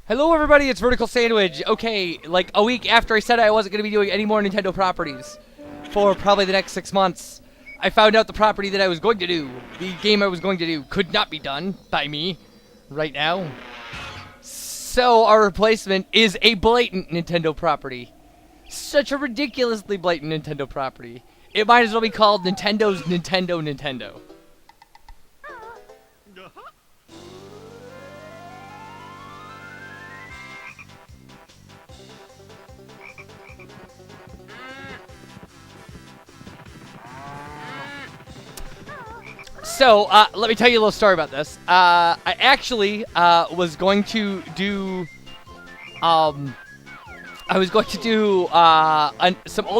Hello everybody, it's VerticalSandwich. Okay, like a week after I said I wasn't going to be doing any more Nintendo properties for probably the next 6 months, I found out the property that I was going to do, the game I was going to do, could not be done by me right now. So our replacement is a blatant Nintendo property. Such a ridiculously blatant Nintendo property. It might as well be called Nintendo's Nintendo. So, let me tell you a little story about this. I actually was going to do, some older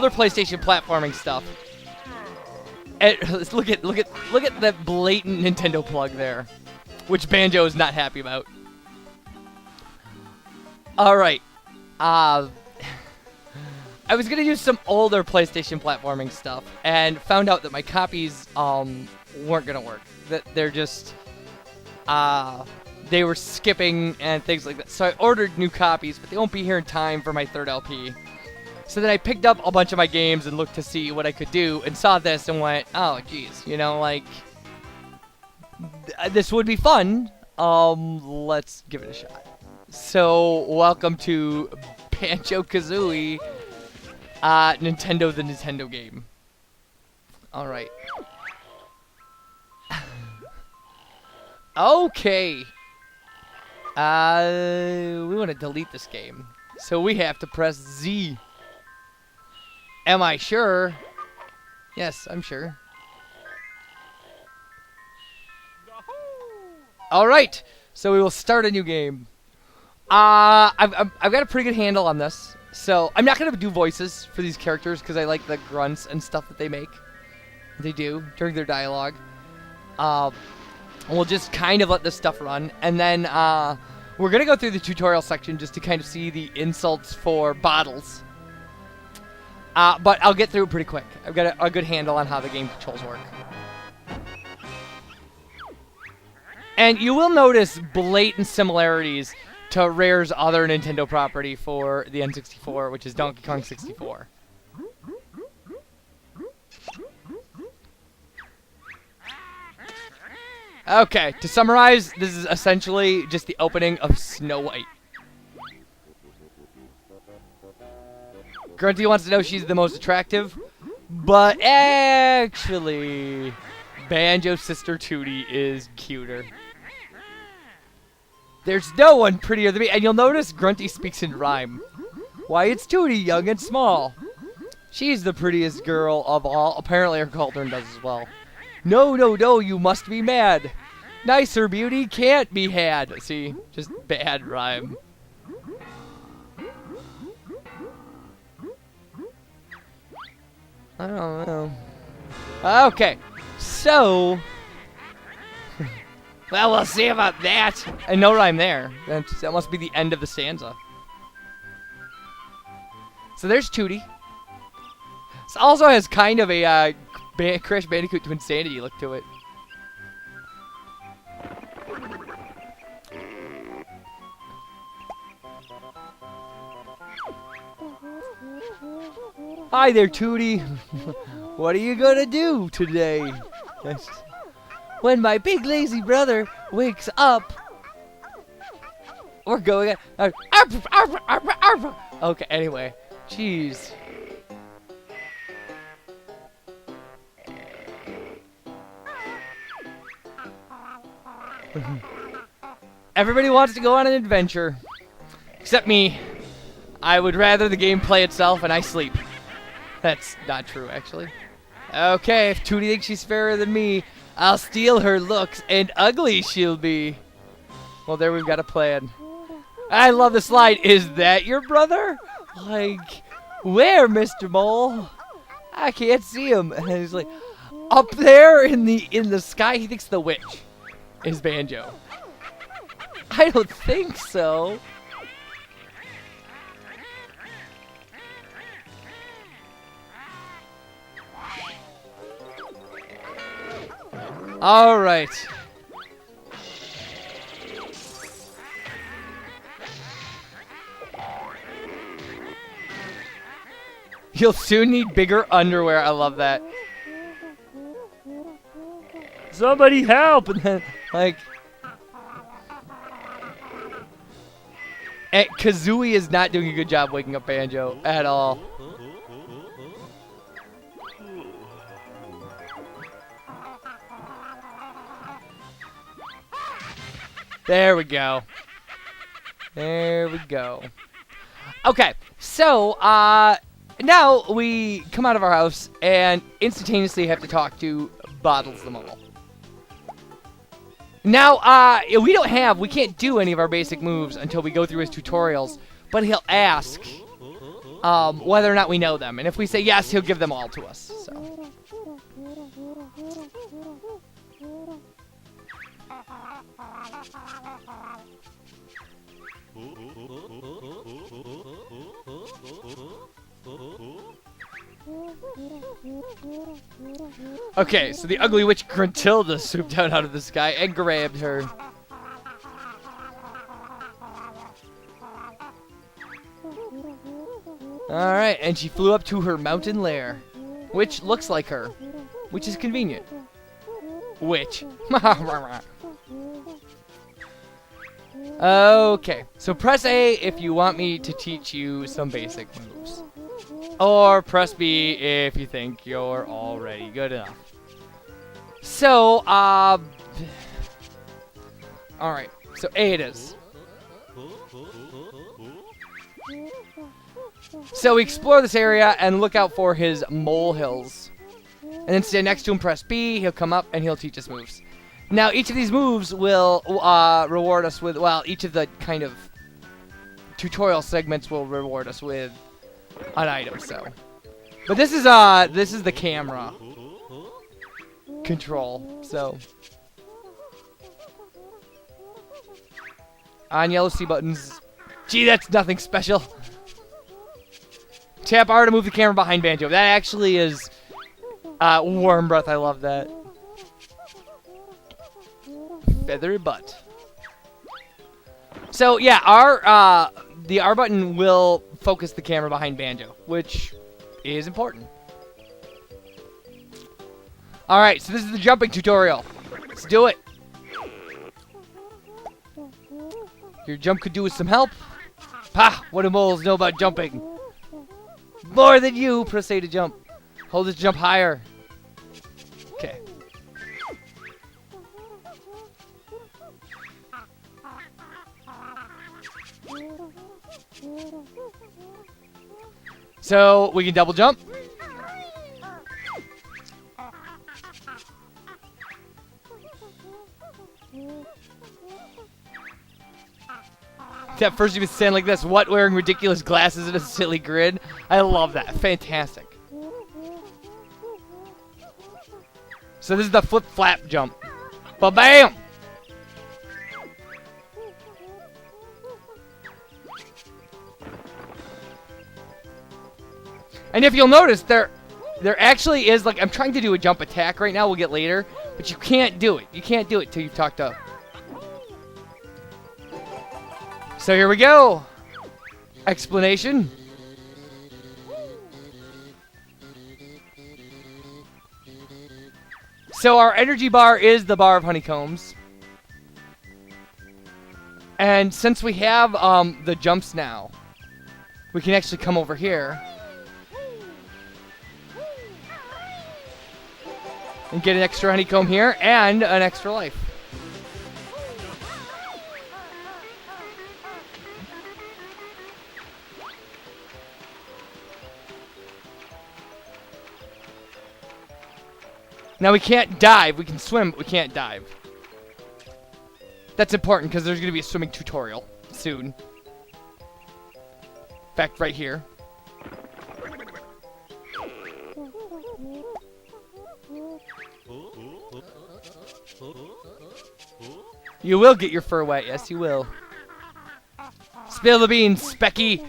PlayStation platforming stuff. And look at that blatant Nintendo plug there, which Banjo is not happy about. All right, I was gonna do some older PlayStation platforming stuff, and found out that my copies weren't gonna work. That they're just they were skipping and things like that. So I ordered new copies, but they won't be here in time for my third LP. So then I picked up a bunch of my games and looked to see what I could do, and saw this and went, oh geez, you know, like this would be fun. Let's give it a shot. So welcome to Banjo-Kazooie, Nintendo the Nintendo game. All right. Okay. We want to delete this game. So we have to press Z. Am I sure? Yes, I'm sure. Alright. So we will start a new game. I've got a pretty good handle on this. So I'm not going to do voices for these characters because I like the grunts and stuff that they make. They do during their dialogue. We'll just kind of let this stuff run, and then we're gonna go through the tutorial section just to kind of see the insults for bottles. But I'll get through it pretty quick. I've got a good handle on how the game controls work. And you will notice blatant similarities to Rare's other Nintendo property for the N64, which is Donkey Kong 64. Okay, to summarize, this is essentially just the opening of Snow White. Grunty wants to know she's the most attractive, but actually, Banjo's sister Tootie is cuter. There's no one prettier than me, and you'll notice Grunty speaks in rhyme. Why, it's Tootie, young and small. She's the prettiest girl of all. Apparently her cauldron does as well. No, you must be mad. Nicer beauty can't be had. See, just bad rhyme. I don't know. Okay, so... well, we'll see about that. And no rhyme there. That must be the end of the stanza. So there's Tootie. This also has kind of a Crash Bandicoot to Insanity look to it. Hi there, Tootie. What are you gonna do today? When my big lazy brother wakes up, we're going. Okay. Anyway, jeez. Everybody wants to go on an adventure. Except me. I would rather the game play itself and I sleep. That's not true, actually. Okay, if Tootie thinks she's fairer than me, I'll steal her looks and ugly she'll be. Well, there we've got a plan. I love the slide. Is that your brother? Like, where, Mr. Mole? I can't see him. And he's like, up there in the sky. He thinks the witch is Banjo. I don't think so. All right. You'll soon need bigger underwear. I love that. Somebody help! And then, like... Kazooie is not doing a good job waking up Banjo at all. There we go. There we go. Okay, so, now we come out of our house and instantaneously have to talk to Bottles the Mole. Now, we can't do any of our basic moves until we go through his tutorials, but he'll ask whether or not we know them. And if we say yes, he'll give them all to us, so. Okay, so the ugly witch Gruntilda swooped down out of the sky and grabbed her. Alright, and she flew up to her mountain lair, which looks like her, which is convenient. Which? Okay, so press A if you want me to teach you some basic moves. Or press B if you think you're already good enough. So, alright, so A it is. So we explore this area and look out for his molehills. And then stand next to him, press B, he'll come up and he'll teach us moves. Now, each of these moves will reward us with, well, each of the kind of tutorial segments will reward us with an item, so. But this is the camera control, so. On yellow C buttons. Gee, that's nothing special. Tap R to move the camera behind Banjo. That actually is warm breath. I love that. Feathery butt. So yeah, the R button will focus the camera behind Banjo, which is important. Alright, so this is the jumping tutorial. Let's do it. Your jump could do with some help. Pah! What do moles know about jumping? More than you! Press A to jump. Hold it to jump higher. Okay. So, we can double jump. At first you would stand like this. What, wearing ridiculous glasses and a silly grin? I love that. Fantastic. So this is the flip-flap jump. Ba-bam! And if you'll notice, there actually is, like, I'm trying to do a jump attack right now. We'll get later. But you can't do it. You can't do it till you've talked up. So here we go. Explanation. So our energy bar is the bar of honeycombs. And since we have the jumps now, we can actually come over here and get an extra honeycomb here and an extra life. Now we can't dive. We can swim, but we can't dive. That's important because there's going to be a swimming tutorial soon. In fact, right here. You will get your fur wet. Yes, you will. Spill the beans, Specky.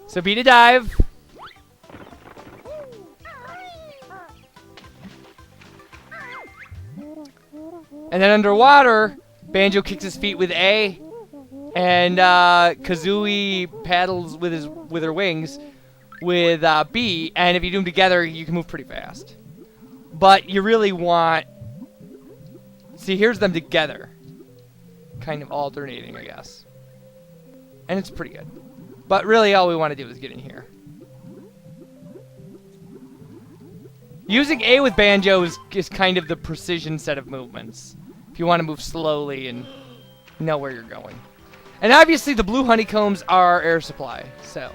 So B to dive. And then underwater, Banjo kicks his feet with A, And Kazooie paddles with her wings with B, and if you do them together, you can move pretty fast. But you really want... See, here's them together. Kind of alternating, I guess. And it's pretty good. But really, all we want to do is get in here. Using A with Banjo is kind of the precision set of movements. If you want to move slowly and know where you're going. And obviously, the blue honeycombs are air supply, so...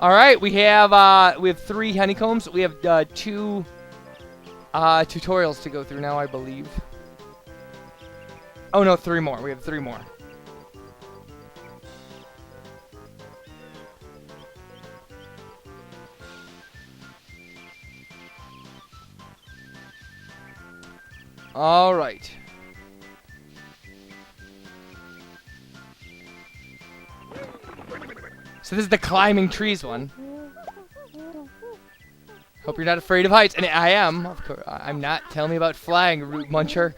Alright, we have 3 honeycombs. We have 2 tutorials to go through now, I believe. Oh no, 3 more. We have 3 more. Alright. So this is the climbing trees one. Hope you're not afraid of heights. And I am. Of course, I'm not. Tell me about flying, root muncher.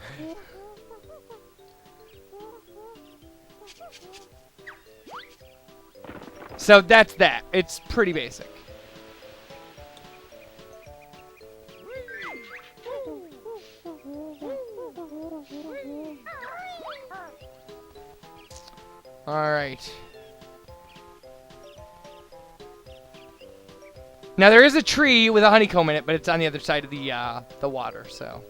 So that's that. It's pretty basic. Alright. Now there is a tree with a honeycomb in it, but it's on the other side of the water, so.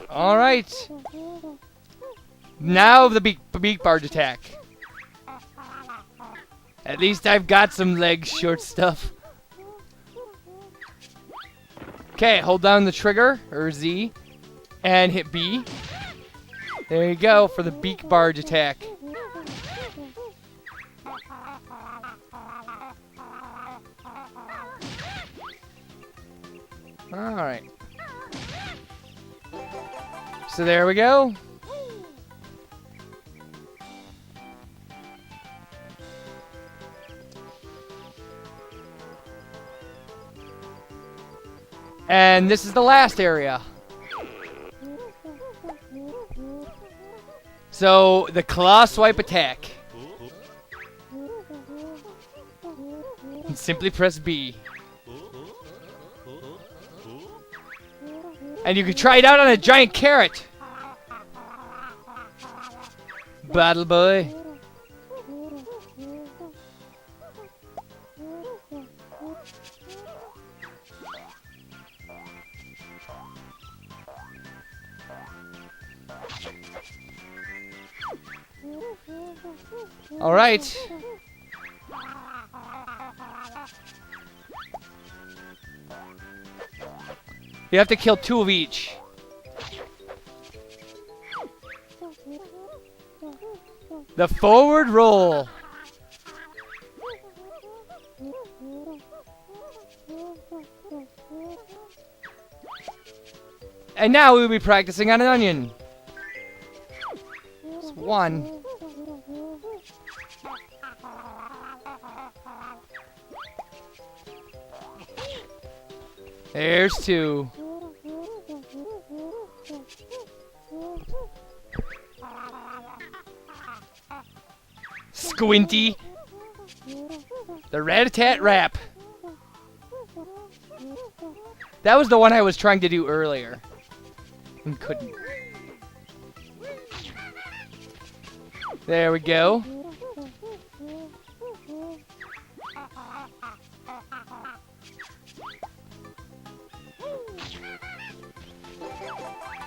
Alright. Now the beak barge attack. At least I've got some legs, short stuff. Okay, hold down the trigger, or Z, and hit B. There you go for the beak barge attack. Alright. So there we go. And this is the last area. So, the claw swipe attack. And simply press B. And you can try it out on a giant carrot. Battle boy. All right. You have to kill 2 of each. The forward roll. And now we'll be practicing on an onion. It's 1. There's 2. Squinty. The rat-a-tat rap. That was the one I was trying to do earlier. And couldn't. There we go.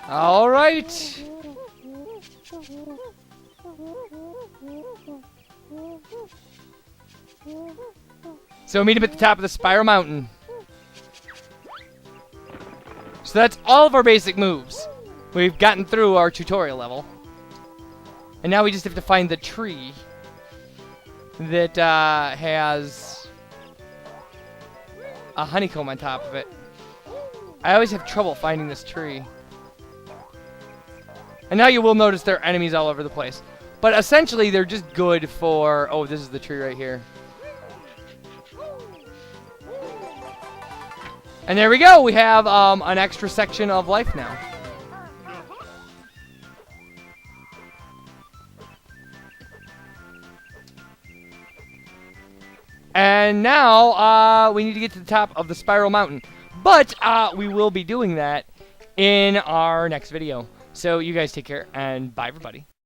All right. So meet him at the top of the Spiral Mountain. So that's all of our basic moves. We've gotten through our tutorial level. And now we just have to find the tree that has a honeycomb on top of it. I always have trouble finding this tree. And now you will notice there are enemies all over the place. But essentially, they're just good for... Oh, this is the tree right here. And there we go. We have an extra section of life now. And now we need to get to the top of the Spiral Mountain. But we will be doing that in our next video. So you guys take care, and bye, everybody.